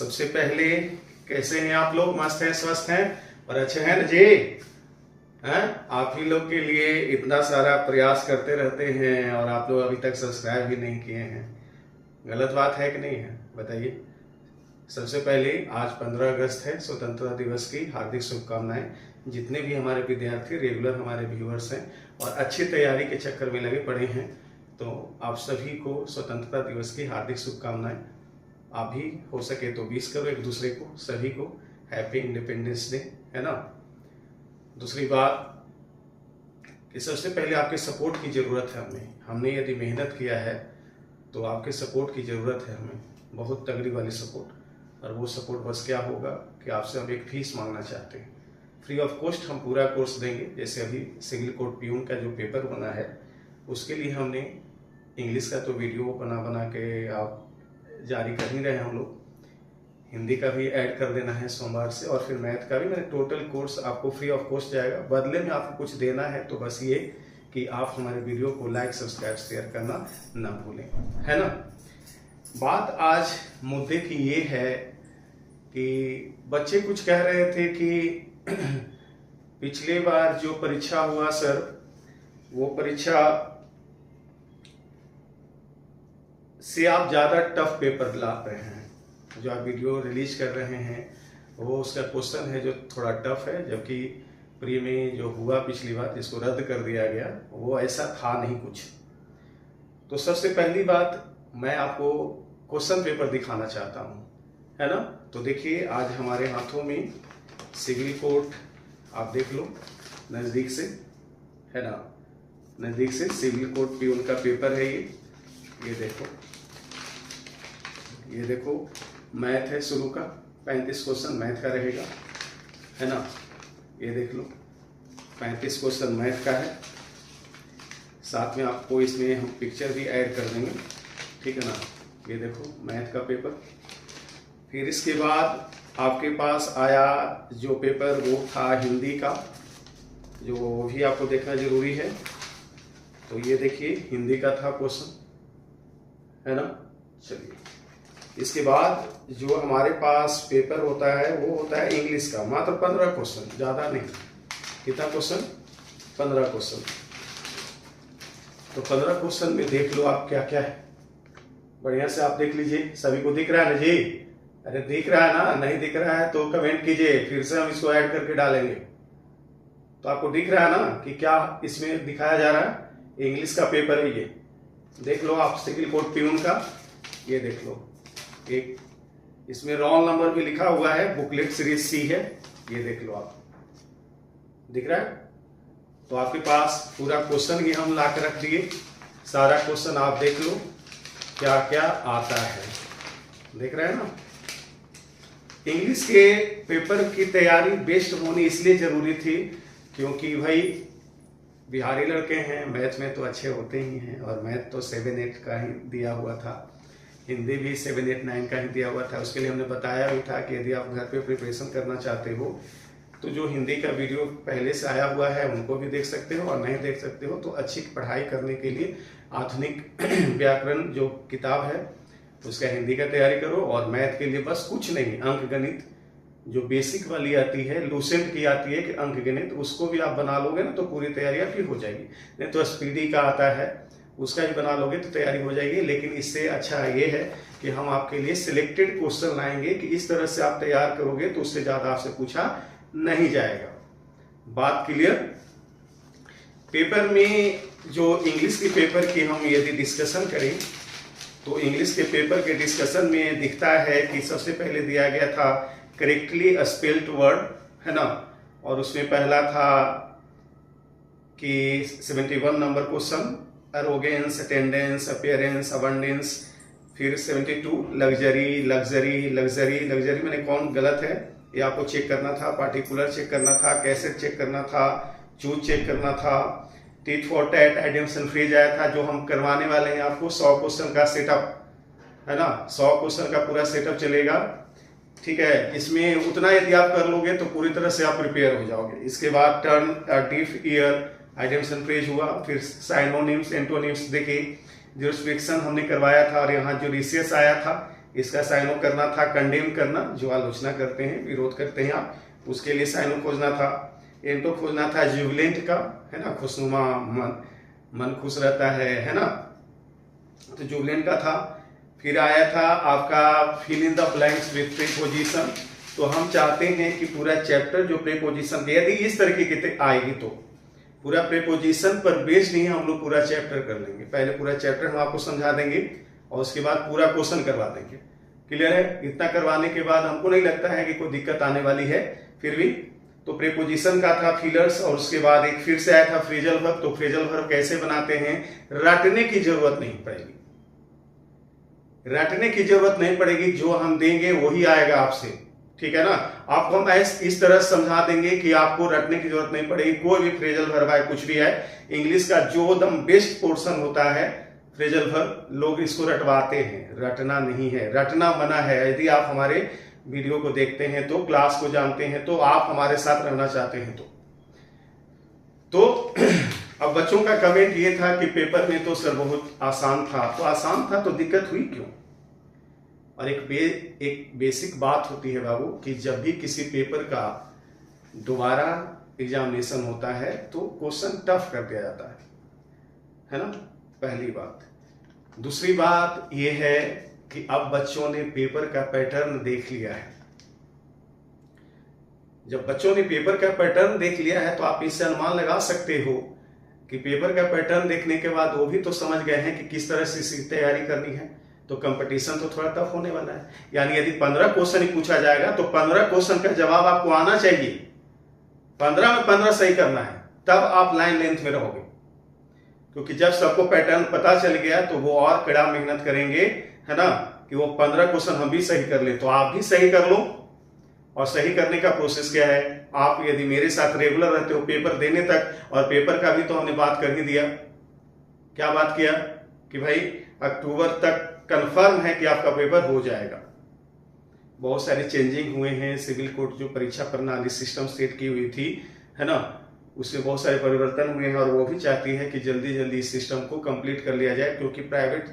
सबसे पहले कैसे हैं आप लोग? मस्त हैं, स्वस्थ हैं और अच्छे हैं ना जी? हैं? आप ही लोग के लिए इतना सारा प्रयास करते रहते हैं और आप लोग अभी तक सब्सक्राइब भी नहीं किए हैं। गलत बात है कि नहीं है? बताइए। सबसे पहले आज 15 अगस्त है, स्वतंत्रता दिवस की हार्दिक शुभकामनाएं। जितने भी हमारे विद्यार्थी रेगुलर हमारे व्यूअर्स हैं और अच्छी तैयारी के चक्कर में लगे पड़े हैं, तो आप सभी को स्वतंत्रता दिवस की हार्दिक शुभकामनाएं। आप भी हो सके तो विश करो एक दूसरे को, सभी को हैप्पी इंडिपेंडेंस डे, है ना। दूसरी बात कि सबसे पहले आपके सपोर्ट की ज़रूरत है हमने यदि मेहनत किया है तो आपके सपोर्ट की ज़रूरत है हमें, बहुत तगड़ी वाली सपोर्ट। और वो सपोर्ट बस क्या होगा कि आपसे हम एक फीस मांगना चाहते हैं। फ्री ऑफ कॉस्ट हम पूरा कोर्स देंगे। जैसे अभी सिविल कोर्ट पियून का जो पेपर बना है उसके लिए हमने इंग्लिश का तो वीडियो बना के आप जारी कर ही रहे हैं हम लोग। हिंदी का भी ऐड कर देना है सोमवार से, और फिर मैथ का भी। मैंने टोटल कोर्स आपको फ्री ऑफ कॉस्ट जाएगा। बदले में आपको कुछ देना है तो बस ये कि आप हमारे वीडियो को लाइक, सब्सक्राइब, शेयर करना ना भूलें, है ना। बात आज मुद्दे की ये है कि बच्चे कुछ कह रहे थे कि पिछले बार जो परीक्षा हुआ सर, वो परीक्षा से आप ज़्यादा टफ पेपर ला रहे हैं। जो आप वीडियो रिलीज कर रहे हैं वो उसका क्वेश्चन है जो थोड़ा टफ है, जबकि प्री में जो हुआ पिछली बार जिसको रद्द कर दिया गया वो ऐसा था नहीं कुछ। तो सबसे पहली बात मैं आपको क्वेश्चन पेपर दिखाना चाहता हूँ, है ना। तो देखिए आज हमारे हाथों में सिविल कोर्ट, आप देख लो नज़दीक से, है ना, नज़दीक से सिविल कोर्ट पियून का पेपर है ये देखो, ये देखो मैथ है शुरू का, 35 क्वेश्चन मैथ का रहेगा, है ना। ये देख लो 35 क्वेश्चन मैथ का है। साथ में आपको इसमें हम पिक्चर भी ऐड कर देंगे, ठीक है ना। ये देखो मैथ का पेपर। फिर इसके बाद आपके पास आया जो पेपर वो था हिंदी का, जो भी आपको देखना जरूरी है। तो ये देखिए हिंदी का था क्वेश्चन, है ना। चलिए इसके बाद जो हमारे पास पेपर होता है वो होता है इंग्लिश का, मात्र 15 क्वेश्चन, ज़्यादा नहीं। कितना क्वेश्चन? 15 क्वेश्चन। तो 15 क्वेश्चन में देख लो आप क्या क्या है। बढ़िया से आप देख लीजिए। सभी को दिख रहा है ना जी? अरे दिख रहा है ना? नहीं दिख रहा है तो कमेंट कीजिए, फिर से हम इसको ऐड करके डालेंगे। तो आपको दिख रहा है ना कि क्या इसमें दिखाया जा रहा है? इंग्लिश का पेपर है ये, देख लो आप, सिविल कोर्ट पियून का। ये देख लो, एक इसमें रोल नंबर भी लिखा हुआ है, बुकलेट सीरीज सी है। ये देख लो आप, दिख रहा है। तो आपके पास पूरा क्वेश्चन ही हम ला कर रख दिए। सारा क्वेश्चन आप देख लो क्या क्या आता है, देख रहे हैं ना। इंग्लिश के पेपर की तैयारी बेस्ट होनी इसलिए जरूरी थी क्योंकि भाई बिहारी लड़के हैं, मैथ में तो अच्छे होते ही हैं, और मैथ तो 7-8 का ही दिया हुआ था, हिंदी भी 7-8-9 का ही दिया हुआ था। उसके लिए हमने बताया भी था कि यदि आप घर पे प्रिपरेशन करना चाहते हो तो जो हिंदी का वीडियो पहले से आया हुआ है उनको भी देख सकते हो, और नहीं देख सकते हो तो अच्छी पढ़ाई करने के लिए आधुनिक व्याकरण जो किताब है उसका हिंदी का तैयारी करो। और मैथ के लिए बस कुछ नहीं, अंक गणित जो बेसिक वाली आती है, लूसेंट की आती है कि अंक गणित, उसको भी आप बना लोगे ना तो पूरी तैयारी आपकी हो जाएगी। नहीं तो स्पीडी का आता है उसका भी बना लोगे तो तैयारी हो जाएगी। लेकिन इससे अच्छा ये है कि हम आपके लिए सिलेक्टेड क्वेश्चन लाएंगे कि इस तरह से आप तैयार करोगे तो उससे ज़्यादा आपसे पूछा नहीं जाएगा। बात क्लियर? पेपर में जो इंग्लिश के पेपर की हम यदि डिस्कशन करें तो इंग्लिश के पेपर के डिस्कशन में दिखता है कि सबसे पहले दिया गया था करेक्टली स्पेल्ड वर्ड, है ना। और उसमें पहला था कि 71 number question, arrogance, attendance, appearance, abundance. फिर 72 लग्जरी लग्जरी लग्जरी लग्जरी मैंने कौन गलत है ये आपको चेक करना था, पार्टिकुलर चेक करना था, कैसेट चेक करना था, चूज चेक करना था। Tit for tat, idioms and phrase आया था, जो हम करवाने वाले हैं आपको 100 क्वेश्चन का सेटअप, है ना। 100 क्वेश्चन का पूरा सेटअप चलेगा, ठीक है। इसमें उतना यदि आप कर लोगे तो पूरी तरह से आप प्रिपेयर हो जाओगे। इसके बाद turn, diff, year, idioms and phrase हुआ। फिर साइनोनिम्स, एंटोनिम्स देखिए, जुरिस्डिक्शन हमने करवाया था, और यहाँ जो रिसेस आया था इसका साइनो करना था, कंडेम करना, जो आलोचना करते हैं, विरोध करते हैं आप, उसके लिए साइनो खोजना था। एंटो खोजना था जुबिलेंट का, है ना, खुशनुमा, मन खुश रहता है ना, तो जुबिलेंट का था। फिर आया था आपका fill in the blanks with preposition. तो हम चाहते हैं कि पूरा चैप्टर जो प्रीपोजिशन, यदि इस तरीके की आएगी तो पूरा प्रीपोजिशन पर बेस्ड नहीं हम लोग पूरा चैप्टर कर लेंगे। पहले पूरा चैप्टर हम आपको समझा देंगे और उसके बाद पूरा क्वेश्चन करवा देंगे। क्लियर है? इतना करवाने के बाद हमको नहीं लगता है कि कोई दिक्कत आने वाली है। फिर भी तो प्रीपोजिशन का था फिलर्स, और उसके बाद एक फिर से आया था फ्रेजल वर्ब। तो फ्रेजल वर्ब कैसे बनाते हैं, रटने की जरूरत नहीं पड़ेगी, रटने की जरूरत नहीं पड़ेगी, जो हम देंगे वही आएगा आपसे, ठीक है ना। आपको हम इस तरह समझा देंगे कि आपको रटने की जरूरत नहीं पड़ेगी। कोई भी फ्रेजल वर्ब है, कुछ भी है, इंग्लिश का जो दम बेस्ट पोर्शन होता है फ्रेजल वर्ब, लोग इसको रटवाते हैं, रटना नहीं है, रटना मना है। यदि आप हमारे वीडियो को देखते हैं तो, क्लास को जानते हैं तो, आप हमारे साथ रहना चाहते हैं तो अब बच्चों का कमेंट ये था कि पेपर में तो सर बहुत आसान था। तो आसान था तो दिक्कत हुई क्यों? और एक बेसिक बात होती है बाबू कि जब भी किसी पेपर का दोबारा एग्जामिनेशन होता है तो क्वेश्चन टफ कर दिया जाता है ना, पहली बात। दूसरी बात यह है कि अब बच्चों ने पेपर का पैटर्न देख लिया है। जब बच्चों ने पेपर का पैटर्न देख लिया है तो आप इससे अनुमान लगा सकते हो कि पेपर का पैटर्न देखने के बाद वो भी तो समझ गए हैं कि किस तरह से इसकी तैयारी करनी है। तो कंपटीशन तो थोड़ा टफ होने वाला है। यानी यदि 15 क्वेश्चन ही पूछा जाएगा तो 15 क्वेश्चन का जवाब आपको आना चाहिए, 15 में 15 सही करना है, तब आप लाइन लेंथ में रहोगे। क्योंकि जब सबको पैटर्न पता चल गया तो वो और कड़ा मेहनत करेंगे, है ना, कि वो 15 क्वेश्चन हम भी सही कर ले। तो आप भी सही कर लो। और सही करने का प्रोसेस क्या है, आप यदि मेरे साथ रेगुलर रहते हो पेपर देने तक, और पेपर का भी तो हमने बात कर ही दिया, क्या बात किया कि भाई अक्टूबर तक कंफर्म है कि आपका पेपर हो जाएगा। बहुत सारे चेंजिंग हुए हैं, सिविल कोर्ट जो परीक्षा प्रणाली सिस्टम सेट की हुई थी, है ना, उसमें बहुत सारे परिवर्तन हुए हैं, और वो भी चाहती है कि जल्दी जल्दी इस सिस्टम को कंप्लीट कर लिया जाए। क्योंकि प्राइवेट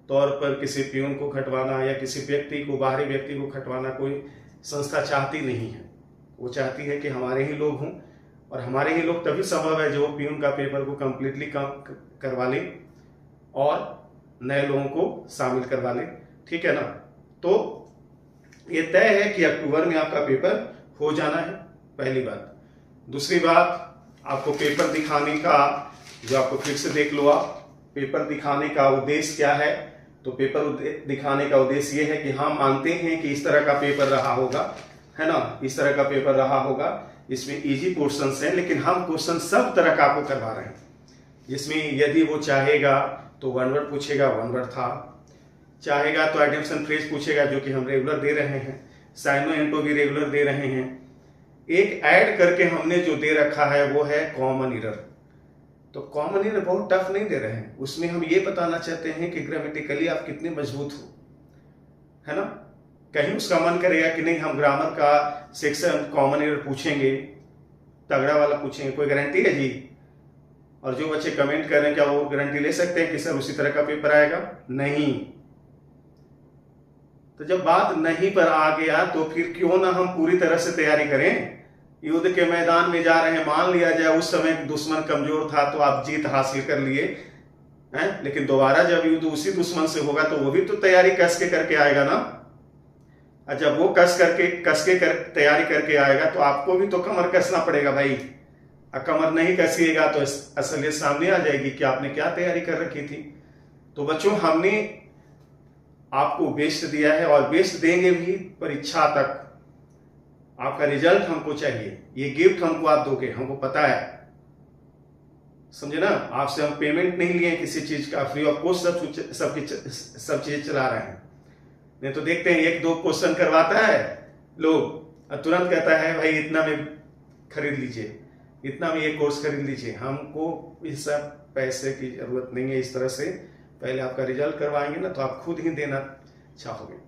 तौर पर किसी प्यून को खटवाना या किसी व्यक्ति को, बाहरी व्यक्ति को खटवाना कोई संस्था चाहती नहीं है। वो चाहती है कि हमारे ही लोग हों, और हमारे ही लोग तभी संभव है जो प्यून का पेपर को कंप्लीटली करवा लें और नए लोगों को शामिल करवा लें, ठीक है ना। तो ये तय है कि अक्टूबर में आपका पेपर हो जाना है, पहली बात। दूसरी बात, आपको पेपर दिखाने का, जो आपको फिर से देख लो आप, पेपर दिखाने का उद्देश्य क्या है। तो पेपर दिखाने का उद्देश्य ये है कि हम मानते हैं कि इस तरह का पेपर रहा होगा, है ना, इस तरह का पेपर रहा होगा, इसमें इजी क्वेश्चंस हैं, लेकिन हम क्वेश्चन सब तरह का आपको करवा रहे हैं। जिसमें यदि वो चाहेगा तो वन वर्ड पूछेगा, वन वर्ड था, चाहेगा तो आइटम्स फ्रेज पूछेगा, जो कि हम रेगुलर दे रहे हैं, साइनो एंटो भी रेगुलर दे रहे हैं। एक ऐड करके हमने जो दे रखा है वो है कॉमन एरर। तो कॉमन एरर बहुत टफ नहीं दे रहे हैं, उसमें हम ये बताना चाहते हैं कि ग्रामेटिकली आप कितने मजबूत हो, है ना। कहीं उसका मन करेगा कि नहीं हम ग्रामर का सेक्शन कॉमन एरर पूछेंगे, तगड़ा वाला पूछेंगे, कोई गारंटी है जी? और जो बच्चे कमेंट कर रहे हैं क्या वो गारंटी ले सकते हैं कि सर उसी तरह का पेपर आएगा? नहीं। तो जब बात नहीं पर आ गया तो फिर क्यों ना हम पूरी तरह से तैयारी करें। युद्ध के मैदान में जा रहे हैं, मान लिया जाए उस समय दुश्मन कमजोर था तो आप जीत हासिल कर लिए हैं, लेकिन दोबारा जब युद्ध उसी दुश्मन से होगा तो वो भी तो तैयारी कस के करके आएगा ना। और जब वो कस के तैयारी करके आएगा तो आपको भी तो कमर कसना पड़ेगा भाई। कमर नहीं कसिएगा तो असलियत सामने आ जाएगी कि आपने क्या तैयारी कर रखी थी। तो बच्चों, हमने आपको बेस्ट दिया है और बेस्ट देंगे भी परीक्षा तक। आपका रिजल्ट हमको चाहिए, ये गिफ्ट हमको आप दोगे, हमको पता है, समझे ना। आपसे हम पेमेंट नहीं लिए किसी चीज का, फ्री ऑफ कॉस्ट सब चीज चला रहे हैं। नहीं तो देखते हैं 1-2 क्वेश्चन करवाता है लोग, तुरंत कहता है भाई इतना में खरीद लीजिए, इतना में ये कोर्स खरीद लीजिए। हमको इस सब पैसे की जरूरत नहीं है। इस तरह से पहले आपका रिजल्ट करवाएंगे ना तो आप खुद ही देना चाहोगे।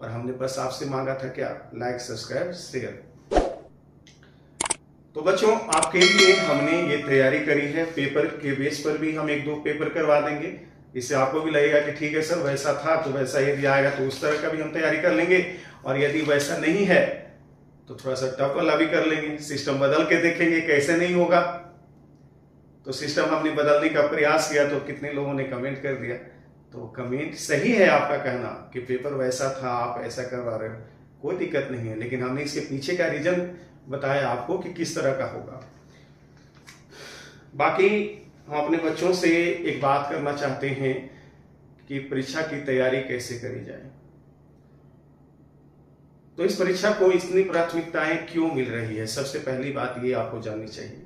और हमने बस आपसे मांगा था क्या, लाइक, सब्सक्राइब, शेयर। तो बच्चों, आपके लिए हमने ये तैयारी करी है। पेपर के बेस पर भी हम 1-2 पेपर करवा देंगे, इससे आपको भी लगेगा कि ठीक है सर, वैसा था तो वैसा यदि आएगा तो उस तरह का भी हम तैयारी कर लेंगे, और यदि वैसा नहीं है तो थोड़ा सा टफ वाला भी कर लेंगे, सिस्टम बदल के देखेंगे कैसे नहीं होगा। तो सिस्टम हमने बदलने का प्रयास किया तो कितने लोगों ने कमेंट कर दिया। तो कमेंट सही है आपका कहना कि पेपर वैसा था, आप ऐसा करवा रहे हो, कोई दिक्कत नहीं है, लेकिन हमने इसके पीछे का रीजन बताया आपको कि किस तरह का होगा। बाकी हम अपने बच्चों से एक बात करना चाहते हैं कि परीक्षा की तैयारी कैसे करी जाए। तो इस परीक्षा को इतनी प्राथमिकताएं क्यों मिल रही है, सबसे पहली बात ये आपको जाननी चाहिए।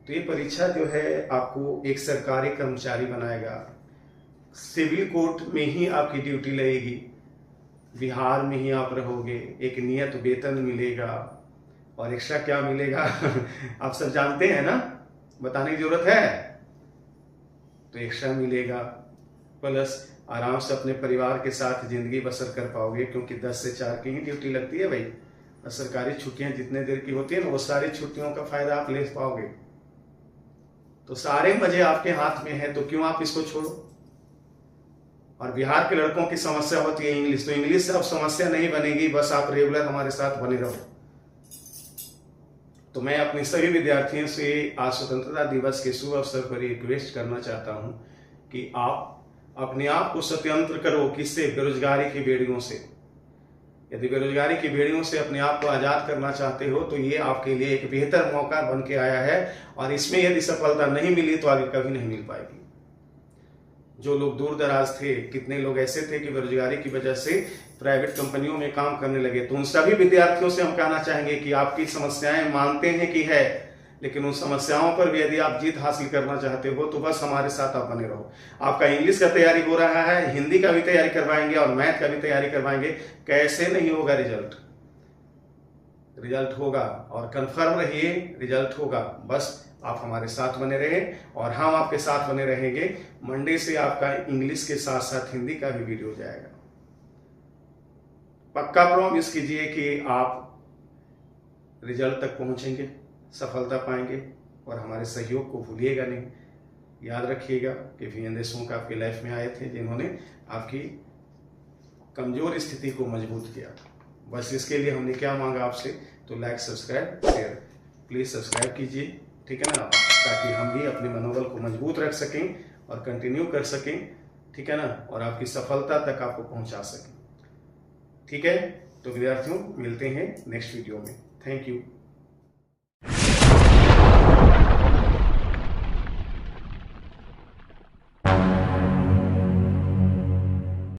तो ये परीक्षा जो है आपको एक सरकारी कर्मचारी बनाएगा, सिविल कोर्ट में ही आपकी ड्यूटी लगेगी, बिहार में ही आप रहोगे, एक नियत वेतन मिलेगा, और एक्स्ट्रा क्या मिलेगा आप सब जानते हैं ना, बताने की जरूरत है। तो एक्स्ट्रा मिलेगा, प्लस आराम से अपने परिवार के साथ जिंदगी बसर कर पाओगे, क्योंकि 10 से 4 की ही ड्यूटी लगती है भाई, और सरकारी छुट्टियां जितने देर की होती है ना, वो सारी छुट्टियों का फायदा आप ले पाओगे। तो सारे मजे आपके हाथ में है, तो क्यों आप इसको छोड़ो। और बिहार के लड़कों की समस्या होती है इंग्लिश, तो इंग्लिश से अब समस्या नहीं बनेगी, बस आप रेगुलर हमारे साथ बने रहो। तो मैं अपने सभी विद्यार्थियों से आज स्वतंत्रता दिवस के शुभ अवसर पर रिक्वेस्ट करना चाहता हूं कि आप अपने आप को स्वतंत्र करो। किससे? बेरोजगारी की बेड़ियों से। यदि बेरोजगारी की बेड़ियों से अपने आप को आजाद करना चाहते हो तो ये आपके लिए एक बेहतर मौका बन के आया है, और इसमें यदि सफलता नहीं मिली तो आगे कभी नहीं मिल पाएगी। जो लोग दूर दराज थे, कितने लोग ऐसे थे कि बेरोजगारी की वजह से प्राइवेट कंपनियों में काम करने लगे, तो उन सभी विद्यार्थियों से हम कहना चाहेंगे कि आपकी समस्याएं मानते हैं कि है, लेकिन उन समस्याओं पर भी यदि आप जीत हासिल करना चाहते हो तो बस हमारे साथ आप बने रहो। आपका इंग्लिश का तैयारी हो रहा है, हिंदी का भी तैयारी करवाएंगे और मैथ का भी तैयारी करवाएंगे। कैसे नहीं होगा रिजल्ट? रिजल्ट होगा, और कंफर्म रहिए रिजल्ट होगा। बस आप हमारे साथ बने रहे और हम आपके साथ बने रहेंगे। मंडे से आपका इंग्लिश के साथ साथ हिंदी का भी वीडियो जाएगा। पक्का प्रॉमिस कीजिए कि आप रिजल्ट तक पहुंचेंगे, सफलता पाएंगे, और हमारे सहयोग को भूलिएगा नहीं। याद रखिएगा कि वीएन देशमुख आपकी लाइफ में आए थे जिन्होंने आपकी कमजोर स्थिति को मजबूत किया। बस इसके लिए हमने क्या मांगा आपसे, तो like, subscribe, share, please subscribe कीजिए, ठीक है ना, ताकि हम भी अपने मनोबल को मजबूत रख सकें और कंटिन्यू कर सकें, ठीक है ना, और आपकी सफलता तक आपको पहुंचा सकें। ठीक है, तो विद्यार्थियों मिलते हैं नेक्स्ट वीडियो में। Thank you.